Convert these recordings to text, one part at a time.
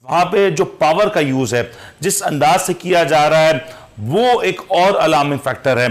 वहां पे जो पावर का यूज है जिस अंदाज से किया जा रहा है वो एक और अलार्मिंग फैक्टर है।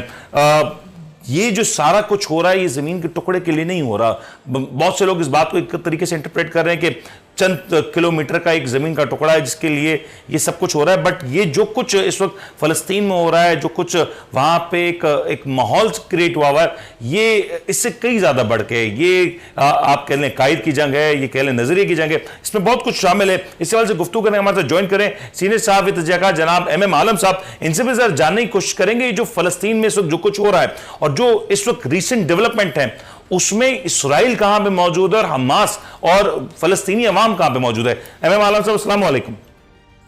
ये जो सारा कुछ हो रहा है ये जमीन के टुकड़े के लिए नहीं हो रहा। बहुत से लोग इस बात को एक तरीके से इंटरप्रेट कर रहे हैं कि चंद किलोमीटर का एक जमीन का टुकड़ा है जिसके लिए ये सब कुछ हो रहा है, बट ये जो कुछ इस वक्त फलस्तीन में हो रहा है, जो कुछ वहां पे एक माहौल क्रिएट हुआ है, ये इससे कई ज्यादा बढ़ के ये आप कह लें कायद की जंग है, ये कह लें नजरिए की जंग है, इसमें बहुत कुछ शामिल है। इस सवाल से गुफ्तगू करने हमारे साथ ज्वाइन करें सीनियर साहब तजका जनाब MM आलम साहब। इनसे भी जरा जानने की कोशिश करेंगे जो फलस्तीन में इस वक्त जो कुछ हो रहा है और जो इस वक्त रिसेंट डेवलपमेंट है उसमें इसराइल कहां पे मौजूद है और हमास और फलस्तीनी अवाम कहां पे मौजूद है। MM आलम साहब अस्सलाम वालेकुम।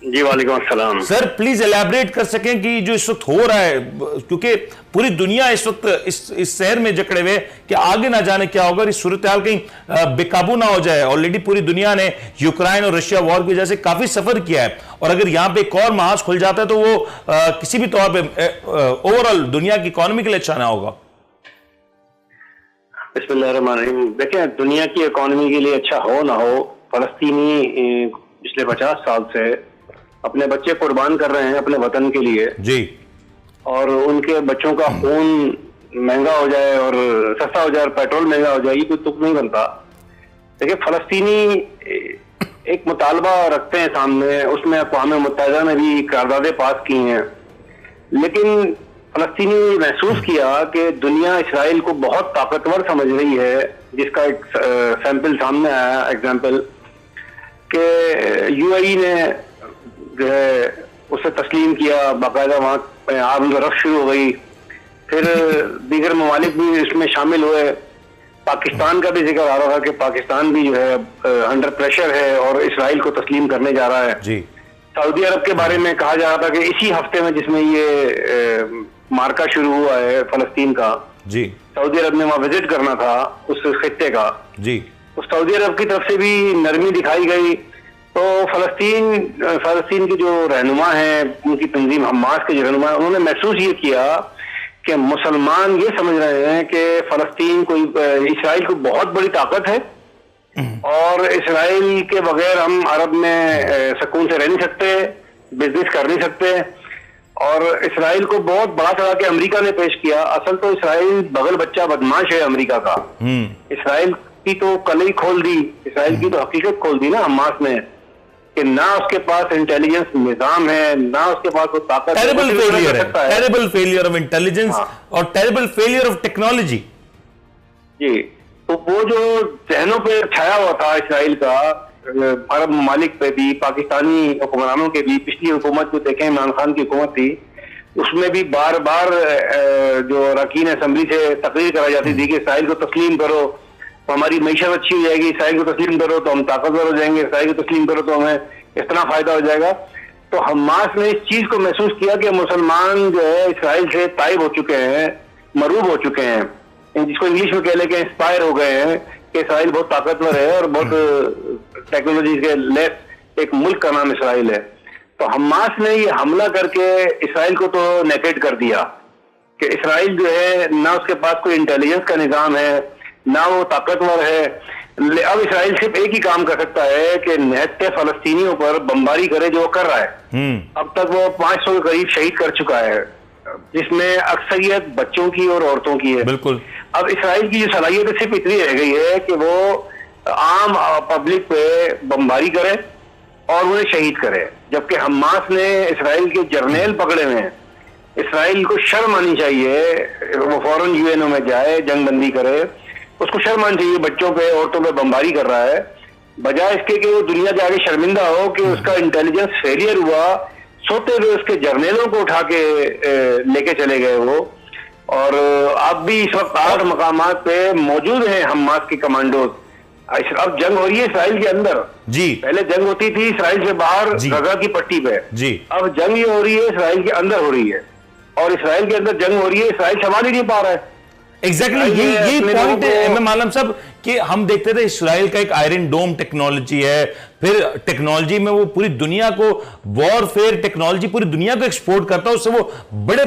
जी वालेकुम अस्सलाम। सर प्लीज एलैबोरेट कर सकें कि जो इस वक्त हो रहा है, क्योंकि पूरी दुनिया इस वक्त इस शहर में जकड़े हुए कि आगे ना जाने क्या होगा, इस सूरत हाल कहीं बेकाबू ना हो जाए। ऑलरेडी पूरी दुनिया ने यूक्रेन और रशिया वॉर की वजह से काफी सफर किया है और अगर यहां पे एक और महाज खुल जाता है तो वो किसी भी तौर पर ओवरऑल दुनिया की इकोनॉमी के लिए अच्छा ना होगा। बिस्मिल्लाहिर्रहमानिर्रहीम। देखें, दुनिया की इकोनॉमी के लिए अच्छा हो ना हो, फलस्तीनी पिछले 50 साल से अपने बच्चे कुर्बान कर रहे हैं अपने वतन के लिए जी, और उनके बच्चों का खून महंगा हो जाए और सस्ता हो जाए और पेट्रोल महंगा हो जाए, ये कोई तुक नहीं बनता। देखिए, फलस्तीनी एक मुतालबा रखते हैं सामने, उसमें अक़वाम मुत्तहिदा ने भी करारदादें पास की हैं, लेकिन फलस्तीनी महसूस किया कि दुनिया इसराइल को बहुत ताकतवर समझ रही है, जिसका एक सैंपल सामने आया एग्जाम्पल कि UAE ने जो है उसे तस्लीम किया, बाकायदा वहाँ आर्म्स रफ्त शुरू हो गई, फिर दीगर ममालिक भी इसमें शामिल हुए। पाकिस्तान का भी जिक्र आ रहा था कि पाकिस्तान भी जो है अंडर प्रेशर है और इसराइल को तस्लीम करने जा रहा है जी। सऊदी अरब के बारे में कहा जा रहा था कि इसी हफ्ते में जिसमें ये मार्का शुरू हुआ है फलस्तीन का जी, सऊदी अरब ने वहां विजिट करना था उस खित्ते का जी, तो सऊदी अरब की तरफ से भी नरमी दिखाई गई। तो फलस्तीन के जो रहनुमा हैं, उनकी तंजीम हमास के जो रहनुमा हैं, उन्होंने महसूस ये किया कि मुसलमान ये समझ रहे हैं कि फलस्तीन कोई इसराइल को बहुत बड़ी ताकत है और इसराइल के बगैर हम अरब में सुकून से रह नहीं सकते, बिजनेस कर नहीं सकते। और इसराइल को बहुत बड़ा चढ़ा के अमेरिका ने पेश किया। असल तो इसराइल बगल बच्चा बदमाश है अमेरिका का। इसराइल की तो कल ही खोल दी, इसराइल की तो हकीकत खोल दी ना हमास ने कि ना उसके पास इंटेलिजेंस निजाम है, ना उसके पास वो ताकत है। टेरिबल फेलियर ऑफ इंटेलिजेंस और टेरिबल फेलियर ऑफ टेक्नोलॉजी। जी, तो वो जो जहनों पे छाया हुआ था इसराइल का, अरब ममालिक पे भी, पाकिस्तानी हुक्मरानों के भी, पिछली हुकूमत जो देखें इमरान खान की हुकूमत थी उसमें भी बार बार जो अरकान असम्बली से तकरीर कराई जाती थी कि इसराइल को तस्लीम करो तो हमारी मईशत अच्छी हो जाएगी, इसराइल को तस्लीम करो तो हम ताकतवर हो जाएंगे, इसराइल को तस्लीम करो तो हमें इतना फायदा हो जाएगा। तो हमास ने इस चीज को महसूस किया कि मुसलमान जो है इसराइल से ताइब हो चुके हैं, मरूब हो चुके हैं, जिसको इंग्लिश में कह लेके इंस्पायर हो गए हैं कि इसराइल बहुत ताकतवर है और बहुत टेक्नोलॉजी के लेस एक मुल्क का नाम इसराइल है। तो हमास ने ये हमला करके इसराइल को तो नेकेट कर दिया कि इसराइल जो है ना उसके पास कोई इंटेलिजेंस का निजाम है, ना वो ताकतवर है। अब इसराइल सिर्फ एक ही काम कर सकता है कि निहत्ते फलस्तीनियों पर बमबारी करे, जो वो कर रहा है। अब तक वो 500 के करीब शहीद कर चुका है, जिसमें अक्सरियत बच्चों की और औरतों की है। बिल्कुल। अब इसराइल की जो सलाहियत सिर्फ इतनी रह गई है कि वो आम पब्लिक पे बमबारी करे और उन्हें शहीद करे, जबकि हमास ने इसराइल के जर्नैल पकड़े हुए हैं। इसराइल को शर्म आनी चाहिए, वो फौरन UNO में जाए, जंग बंदी करे, उसको शर्म आनी चाहिए बच्चों पे औरतों पे बमबारी कर रहा है, बजाय इसके कि वो दुनिया के आगे शर्मिंदा हो कि उसका इंटेलिजेंस फेलियर हुआ, सोते हुए उसके जर्नैलों को उठा के लेके चले गए वो। और अब भी इस वक्त 8 मकामात पे मौजूद हैं हमास के कमांडोज। अब जंग हो रही है इसराइल के अंदर जी, पहले जंग होती थी इसराइल से बाहर गजा की पट्टी पे जी, अब जंग ये हो रही है इसराइल के अंदर हो रही है और इसराइल के अंदर जंग हो रही है, इसराइल संभाल ही नहीं पा रहा है। एग्जैक्टली यही पॉइंट है MM आलम साहब कि हम देखते थे इसराइल का एक आयरन डोम टेक्नोलॉजी है, फिर टेक्नोलॉजी में वो पूरी दुनिया को वॉरफेयर टेक्नोलॉजी पूरी दुनिया को एक्सपोर्ट करता है, उससे वो बड़े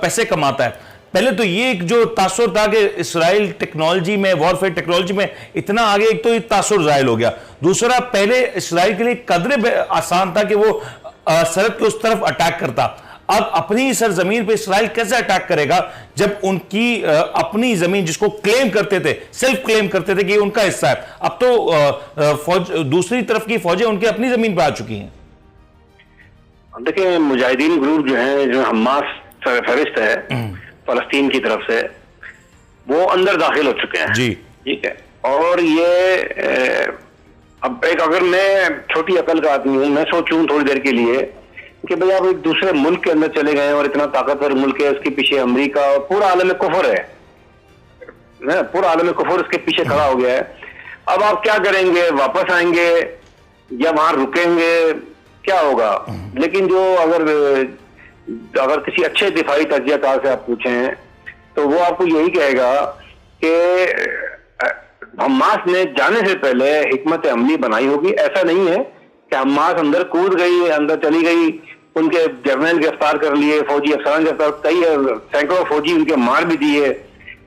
पैसे कमाता है। पहले तो ये एक जो तासुर था कि इसराइल टेक्नोलॉजी में, वॉरफेयर टेक्नोलॉजी में इतना आगे, एक तो ये तासुर जाहिल हो गया। दूसरा, पहले इसराइल के लिए कदरे आसान था कि वो सरहद के उस तरफ अटैक करता। अब अपनी सरजमीन पे इसराइल कैसे अटैक करेगा जब उनकी अपनी जमीन, जिसको क्लेम करते थे, सेल्फ क्लेम करते थे कि उनका हिस्सा है, अब तो फौज, दूसरी तरफ की फौजें उनकी अपनी जमीन पे आ चुकी हैं। देखिए, मुजाहिदीन ग्रुप जो है, जो हमास फहरिस्त है फलस्तीन की तरफ से, वो अंदर दाखिल हो चुके हैं जी, ठीक है। और ये अब एक, अगर मैं छोटी अकल का आदमी हूं, मैं सोचूं थोड़ी देर के लिए कि भाई आप एक दूसरे मुल्क के अंदर चले गए और इतना ताकतवर मुल्क है, उसके पीछे अमेरिका और पूरा आलम कुफर है, पूरा आलम कुफर उसके पीछे खड़ा हो गया है। अब आप क्या करेंगे? वापस आएंगे या वहां रुकेंगे? क्या होगा? लेकिन जो अगर किसी अच्छे दिफाई तज्जियाकार से आप पूछें तो वो आपको यही कहेगा कि हमास ने जाने से पहले हिकमत अमली बनाई होगी। ऐसा नहीं है कि हमास अंदर कूद गई, अंदर चली गई, उनके जर्नल गिरफ्तार कर लिए, फौजी अफसरान गिरफ्तार, कई सैकड़ों फौजी उनके मार भी दिए।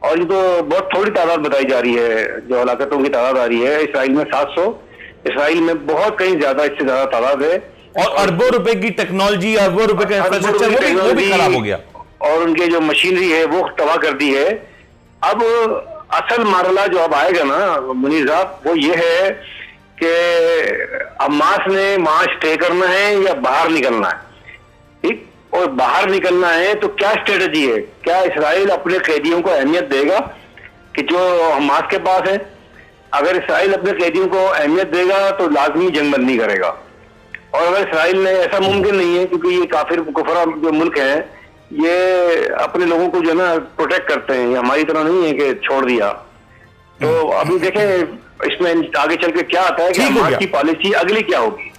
और ये तो बहुत थोड़ी तादाद बताई जा रही है, जो हलाकतों की तादाद आ रही है। इसराइल में 700, इसराइल में बहुत कहीं ज्यादा, इससे ज्यादा तादाद है। और अरबों रुपए की टेक्नोलॉजी, अरबों रुपए का इंफ्रास्ट्रक्चर वो भी खराब हो गया, और उनके जो मशीनरी है वो तबाह कर दी है। अब असल मामला जो अब आएगा ना मुनीर साहब, वो ये है कि हमास ने वहां स्टे करना है या बाहर निकलना है, ठीक। और बाहर निकलना है तो क्या स्ट्रेटजी है? क्या इसराइल अपने कैदियों को अहमियत देगा कि जो हमास के पास है? अगर इसराइल अपने कैदियों को अहमियत देगा तो लाजमी जंगबंदी करेगा। और अगर इसराइल ने, ऐसा मुमकिन नहीं है क्योंकि ये काफिर कुफरा जो मुल्क है, ये अपने लोगों को जो है ना प्रोटेक्ट करते हैं, ये हमारी तरह नहीं है कि छोड़ दिया। तो अभी देखें इसमें आगे चल के क्या आता है कि हमारी पॉलिसी अगली क्या होगी।